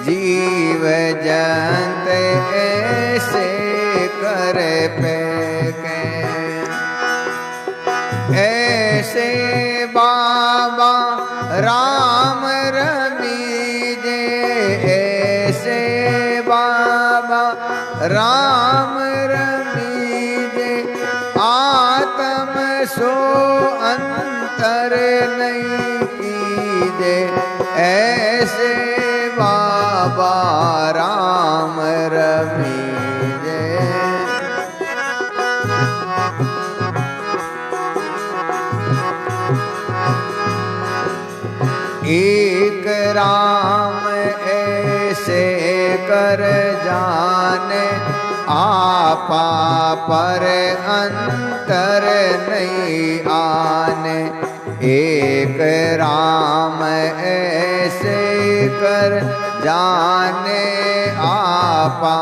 जीव जंत ऐसे कर पेके, ऐसे बाबा राम रमीजे, ऐसे बाबा राम रमीजे, आत्म सो अंतर नहीं कीजे, ऐसे बाबा राम रमीजे। एक राम ऐसे कर जाने, आपा पर अंतर नहीं आने, एक राम ऐसे कर जाने, आपा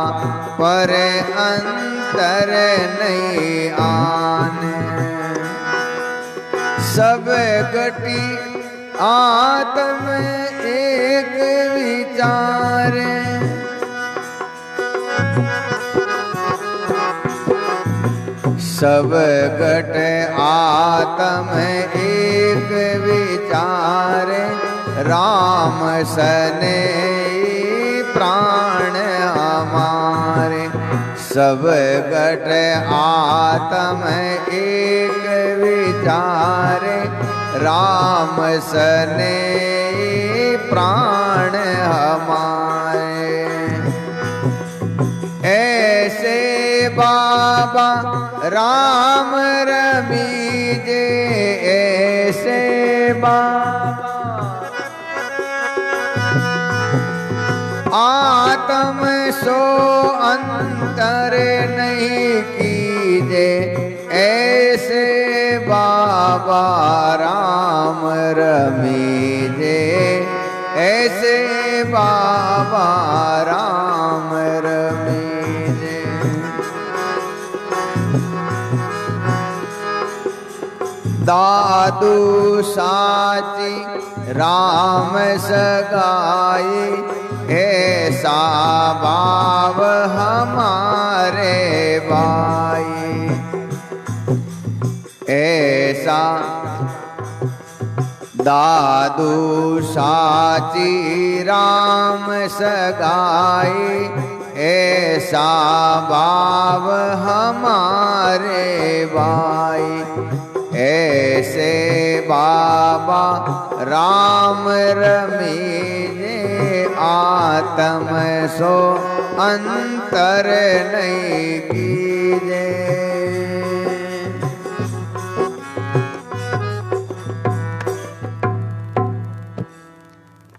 पर अंतर नहीं आने, सब गटी आत्म एक विचार, सब घट आत्म एक विचार, राम सने प्राण हमारे। सब घट आत्म एक विचार, राम सने प्राण हमारे। ऐसे बाबा राम रमीजे, ऐसे बाबा आत्म सो अंतर नहीं कीजे, ऐसे बाबा राम रमीजे, ऐसे बाबा राम रमीजे। दादू साची राम सगाई, ऐसा भाव हमारे भाई। ऐसा दादू साची राम सगाई, ऐसा भाव हमारे भाई। ऐसे बाबा राम रमीजे, आत्म सो अंतर नहीं कीजे।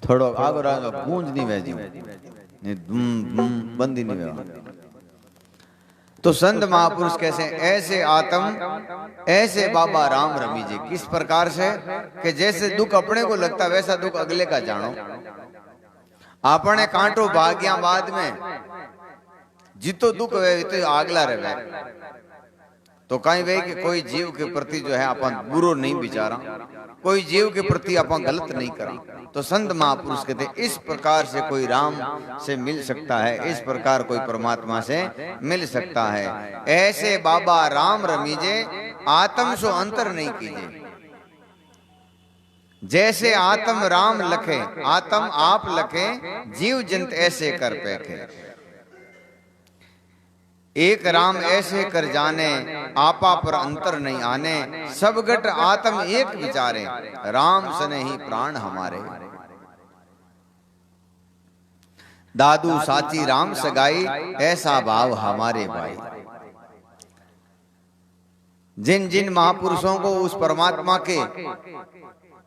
थोड़ो आगो रागो गूंज नहीं वेजी, नहीं बंद ही नहीं वेवा। तो संत महापुरुष कैसे, ऐसे आत्म ऐसे बाबा राम रमीजे। किस प्रकार से कि जैसे दुख अपने को लगता वैसा दुख अगले का जानो। आपने कांटो भाग्या बाद में जितो दुख वे तो आगला रहे। तो कहीं वे कि कोई जीव के प्रति जो है अपन बुरो नहीं विचारा, कोई जीव के प्रति अपन गलत नहीं करा। तो संत महापुरुष कहते इस प्रकार से कोई राम से मिल सकता है, इस प्रकार कोई परमात्मा से मिल सकता है। ऐसे बाबा राम रमीजे, आत्म सो अंतर नहीं कीजिए। जैसे आत्म राम लखे, आत्म आप लखे, जीव जंत ऐसे कर पैखे। एक राम ऐसे कर जाने, आपा पर अंतर नहीं आने। सब घट आत्म एक विचारे, राम सने ही प्राण हमारे। दादू साची राम सगाई, ऐसा भाव हमारे भाई। जिन जिन महापुरुषों को उस परमात्मा के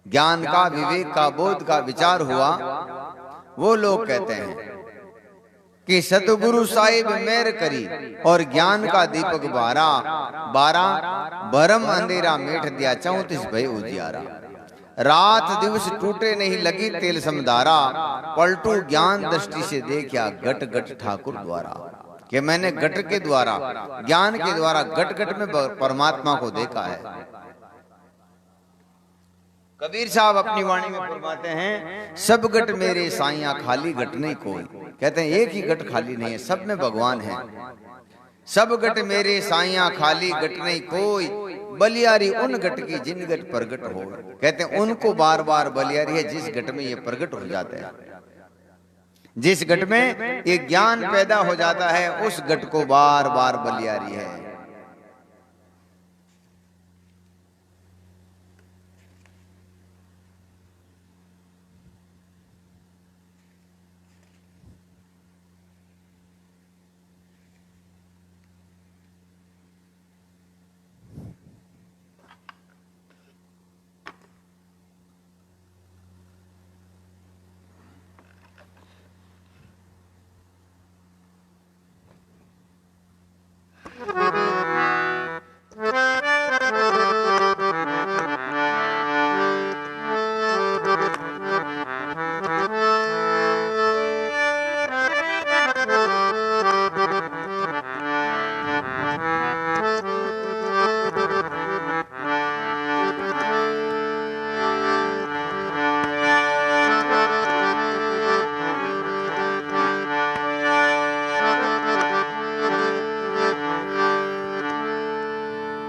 ज्ञान का, विवेक का, बोध का विचार हुआ, वो लोग कहते हैं कि सतगुरु साहिब मेहर करी और ज्ञान का दीपक बारा, बरम अंधेरा मेठ दिया 34 भय उजियारा। रात दिवस टूटे नहीं लगी तेल समदारा, पलटू ज्ञान दृष्टि से देखा गट गट ठाकुर द्वारा। कि मैंने गट के द्वारा, ज्ञान के द्वारा गट गट में परमात्मा को देखा है। कबीर साहब अपनी वाणी में फरमाते हैं, सब गट मेरे साइया खाली गट नहीं कोई। कहते हैं एक ही गट खाली नहीं है, सब में भगवान है। सब गट मेरे साइया खाली गट नहीं कोई, बलियारी उन गट की जिन गट प्रगट हो। कहते हैं उनको बार बार बलियारी है जिस गट में ये प्रगट हो जाते हैं। जिस गट में ये ज्ञान पैदा हो जाता है उस गट को बार बार बलियारी है।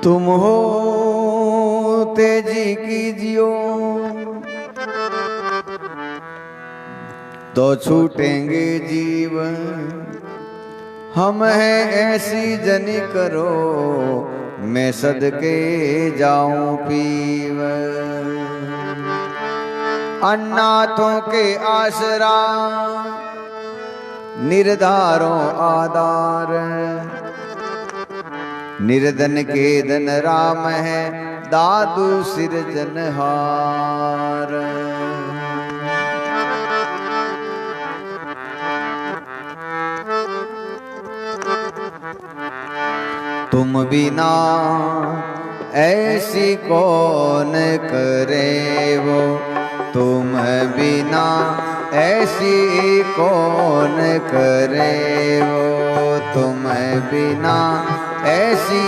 तुम हो तेजी कीजियो तो छूटेंगे जीवन, हम हैं ऐसी जनी करो मैं सदके जाऊं पीव। अन्नाथों के आसरा निर्धारों आधार, निर्धन के धन राम है दादू सिरजनहार। तुम बिना ऐसी कौन करे वो, तुम बिना ऐसी कौन करे वो, तुम बिना ऐसी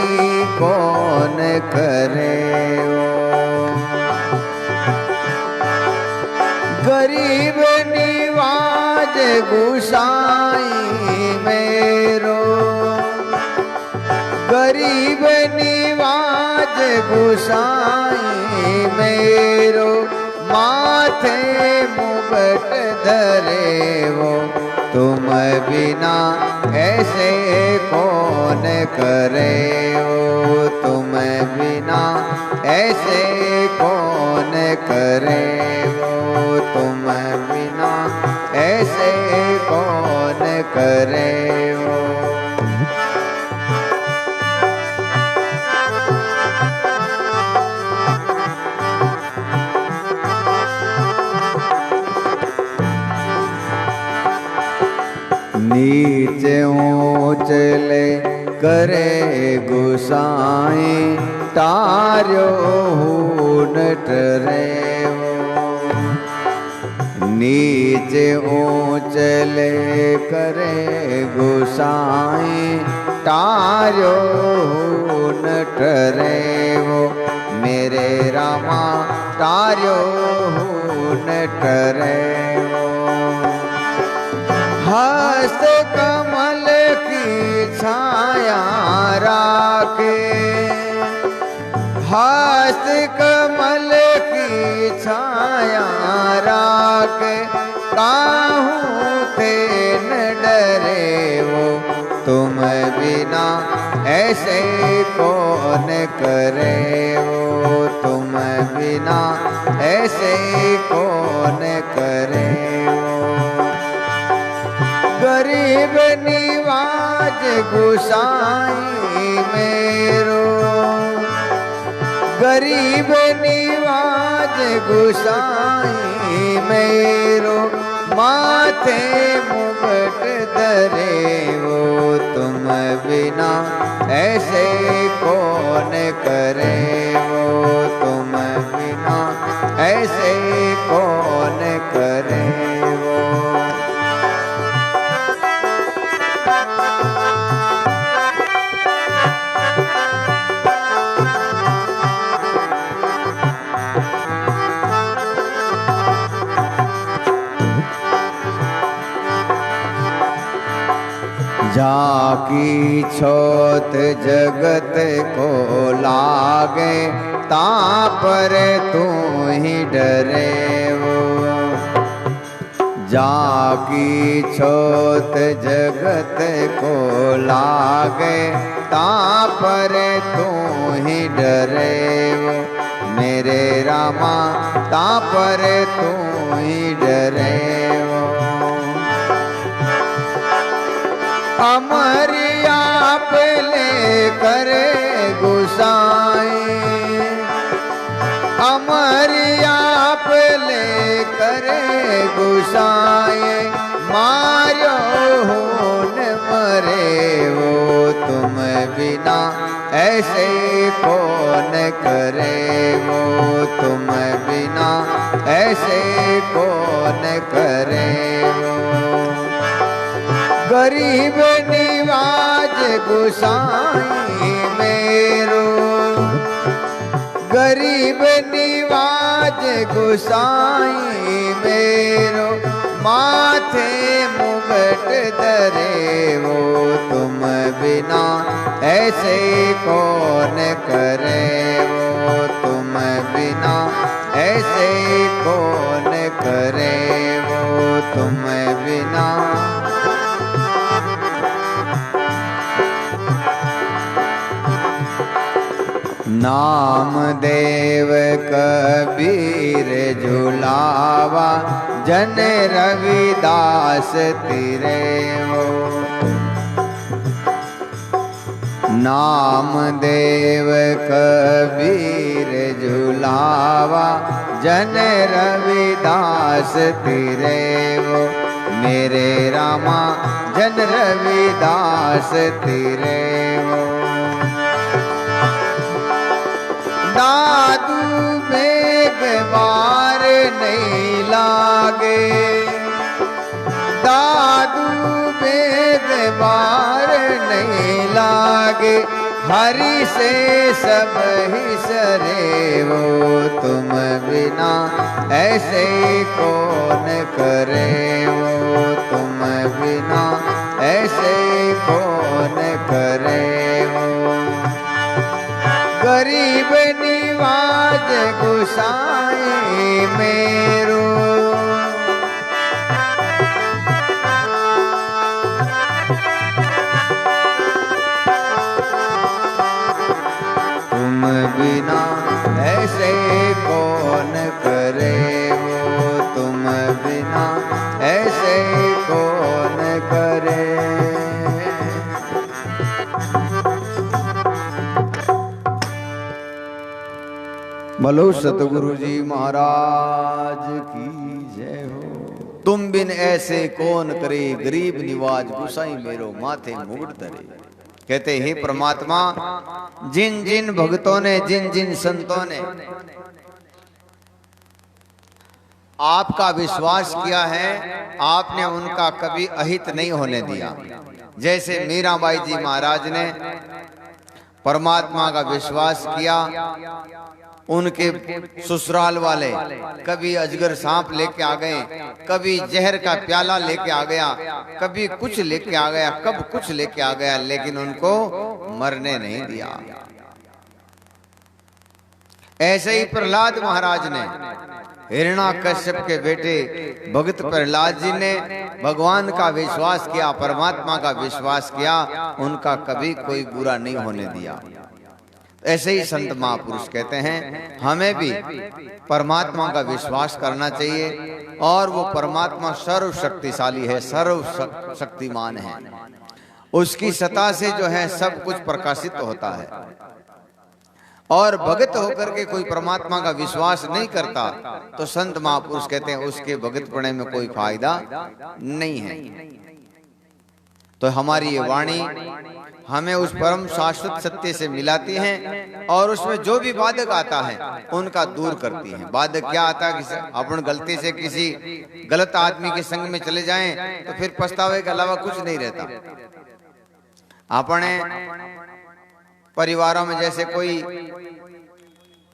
कौन करे वो। गरीब निवाज गुसाई मेरो, गरीब निवाज गुसाई मेरो, माथे मुगट धरे वो, तुम बिना ऐसे कौन करे वो, तुम बिना ऐसे कौन करे वो, तुम बिना ऐसे कौन करे वो। नीचे ऊंचले करे गुसाई, तार्यो नट रे वो। नीचे ऊंचले करे गुसाई, तार्यो नट रे वो, मेरे रामा तार्यो नट रे वो। हस्त कमल की छाया राखे, हस्त कमल की छाया राखे, काहू थे न डरे वो, तुम बिना ऐसे कौन करे वो, तुम बिना ऐसे कौन करे वो। गरीब निवाज गुसाई मेरो, गरीब निवाज गुसाई मेरो, माथे मुगट धरे वो, तुम बिना ऐसे कौन करे वो, तुम बिना ऐसे कौन करे वो। जाकी छोत जगत को लागे, तापर तू ही डरे वो। जाकी छोत जगत को लागे, तापर तू ही डरे वो, मेरे रामा तापर तू ही डरे वो। अमर आप ले करे गुसाई, अमर आप ले करे गुसाई, मारो न मरे वो, तुम बिना ऐसे कौन करे वो, तुम बिना ऐसे कौन करे वो। गरीब निवाज गुसाई मेरो, गरीब निवाज गुसाई मेरो, माथे मुगट धरे वो, तुम बिना ऐसे कौन करे वो तुम बिना, ऐसे कौन करे वो तुम बिना। नामदेव कबीर झुलावा, जन रविदास तिरे वो। नामदेव कबीर झुलावा, जन रविदास तिरे वो। मेरे रामा जन रविदास तिरे वो। दादू बेग बार नहीं लागे, दादू बेग बार नहीं लागे। हरि से सब ही सरे वो तुम बिना, ऐसे कौन करे वो तुम बिना, ऐसे कौन करे वो। गरीब निवाज गुसाई मेरो, तुम बिना ऐसे कौन करे वो तुम बिना, ऐसे कौन करे। बोलो सतगुरु जी महाराज की जय हो। तुम बिन ऐसे कौन करे, गरीब निवाज गुसाई मेरो, माथे मुकुट धरे। कहते हे परमात्मा, जिन जिन भक्तों ने, जिन जिन संतों ने आपका विश्वास किया है, आपने उनका कभी अहित नहीं होने दिया। जैसे मीराबाई जी महाराज ने परमात्मा का विश्वास किया, उनके ससुराल वाले कभी अजगर सांप लेके आ गए, कभी जहर का प्याला लेके आ गया, कभी कुछ लेके आ गया, कब कुछ लेके आ गया, लेकिन उनको मरने नहीं दिया। ऐसे ही प्रहलाद महाराज ने, हिरण्याकश्यप के बेटे भगत प्रहलाद जी ने भगवान का विश्वास किया, परमात्मा का विश्वास किया, उनका कभी कोई बुरा नहीं होने दिया। ऐसे ही संत महापुरुष कहते हैं, हमें भी परमात्मा का विश्वास करना चाहिए, और वो परमात्मा सर्वशक्तिशाली है, सर्वशक्तिमान है। उसकी सत्ता से जो है सब कुछ प्रकाशित होता है, और भगत होकर के कोई परमात्मा का विश्वास नहीं करता तो संत महापुरुष कहते हैं उसके भगत पड़ने में कोई फायदा नहीं है। तो हमारी ये वाणी हमें उस परम शाश्वत सत्य से मिलाती हैं, और उसमें जो भी बाधक आता है उनका दूर करती हैं। बाधक क्या आता है कि अपन गलती से किसी गलत आदमी के संग में चले जाएं तो फिर पछतावे के अलावा कुछ नहीं रहता। अपने परिवारों में जैसे कोई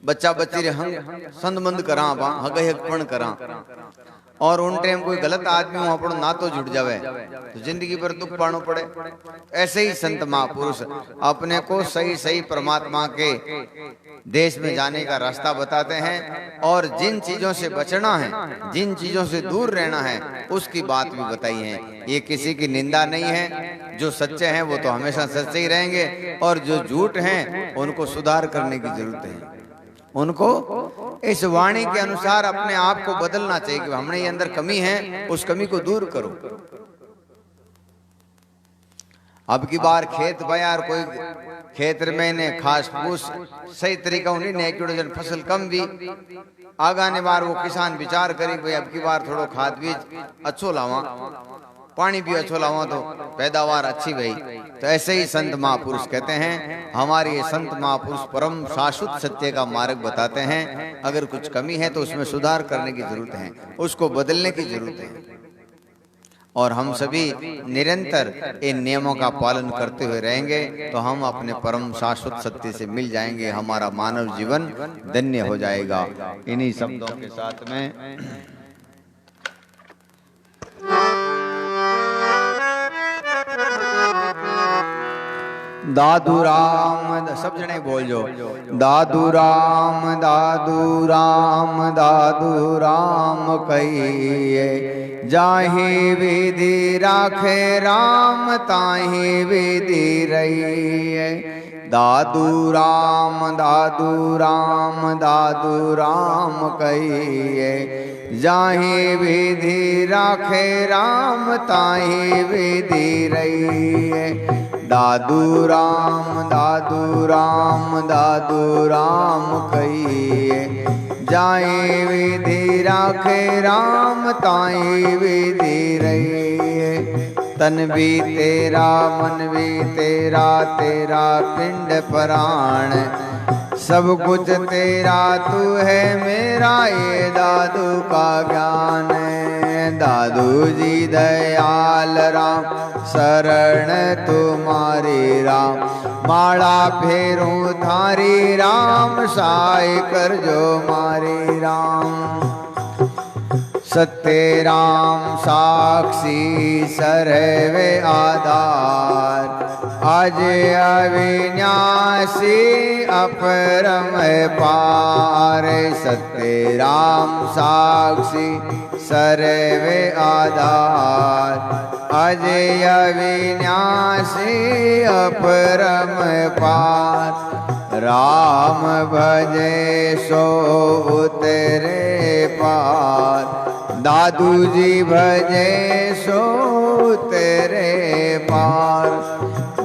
बच्चा बच्ची रे हंग संबंध करा, हगहकपण करा, और उन टाइम कोई गलत आदमी वहां पर ना तो जुड़ जावे तो जिंदगी भर दुख पानो पड़े। ऐसे ही संत महापुरुष अपने को सही सही परमात्मा के देश में जाने का रास्ता बताते हैं, और जिन चीजों से बचना है, जिन चीजों से दूर रहना है, उसकी बात भी बताई है। ये किसी की निंदा नहीं है, जो सच्चे हैं वो तो हमेशा सच्चे ही रहेंगे, और जो झूठ हैं उनको सुधार करने की जरूरत है। उनको इस वाणी के अनुसार अपने आप को बदलना चाहिए कि हमने ये अंदर कमी है, उस कमी को दूर करो। अब की बार खेत बयार कोई खेत में ने खास फूस सही तरीका उन्हीं ने जन फसल कम भी आगाने बार वो किसान विचार करी भाई अब की बार थोड़ो खाद बीज अच्छो लावा, पानी भी अच्छो लावा तो पैदावार अच्छी भई। तो ऐसे ही संत महापुरुष कहते हैं, हमारे ये संत महापुरुष परम शाश्वत सत्य का मार्ग बताते हैं। अगर कुछ कमी है तो उसमें सुधार करने की जरूरत है, उसको बदलने की जरूरत है, और हम सभी निरंतर इन नियमों का पालन करते हुए रहेंगे तो हम अपने परम शाश्वत सत्य से मिल जाएंगे, हमारा मानव जीवन धन्य हो जाएगा। इन्हीं शब्दों के साथ में दादू राम, सब जने बोल जो, दादू राम दादू राम दादू राम कहिए, जाहि विधि राखे राम ताहि विधि रहिए। दादू राम दादू राम दादू राम कहिए, जाहि विधि राखे राम ताहि विधि रहिए। दादू राम दादू राम दादू राम कहिए, जाहि विधि राखे राम ताहि विधि रहिए। तन भी तेरा मन भी तेरा, तेरा पिंड प्राण सब कुछ तेरा, तू है मेरा ये दादू का ज्ञान। दादू जी दयाल राम शरण तुम्हारी राम, माला फेरूं थारी राम, साई कर जो मारी राम। सत्य राम साक्षी सर्वे आधार, आज अविनाशी अपरम पार। सत्य राम साक्षी सर्वे आधार, आज अविनाशी अपरम पार। राम भजे सो उतरे पार, दादू जी भजे सो तेरे पार।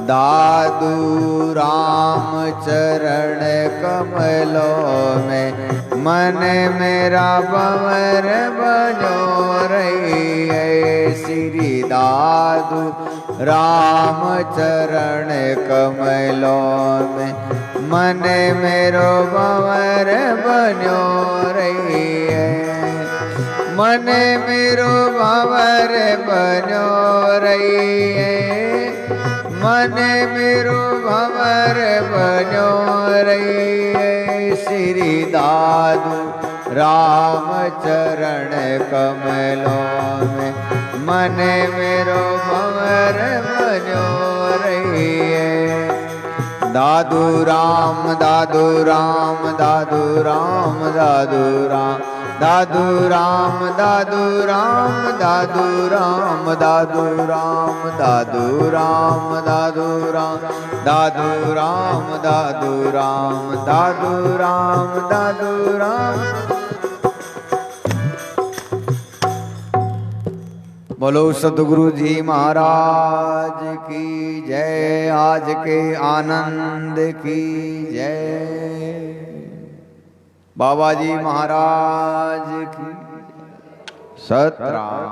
दादू राम चरण कमलों में, मन मेरा भंवर बनो रही है। श्री दादू राम चरण कमलों में, मन मेरो भंवर बनो रही है। मन मेरो भंवर बनो रही है, मन मेरो भंवर बनो रही है। श्री दादू राम चरण कमलों में, मन मेरो भंवर बनो रही है। दादू राम दादू राम दादू राम दादू राम, दादू राम दादू राम दादू राम दादू राम, दादू राम दादू राम दादू राम दादू राम, दादू राम दादू राम। बोलो सतगुरु जी महाराज की जय, आज के आनंद की जय। बाबा जी महाराज की सतराम।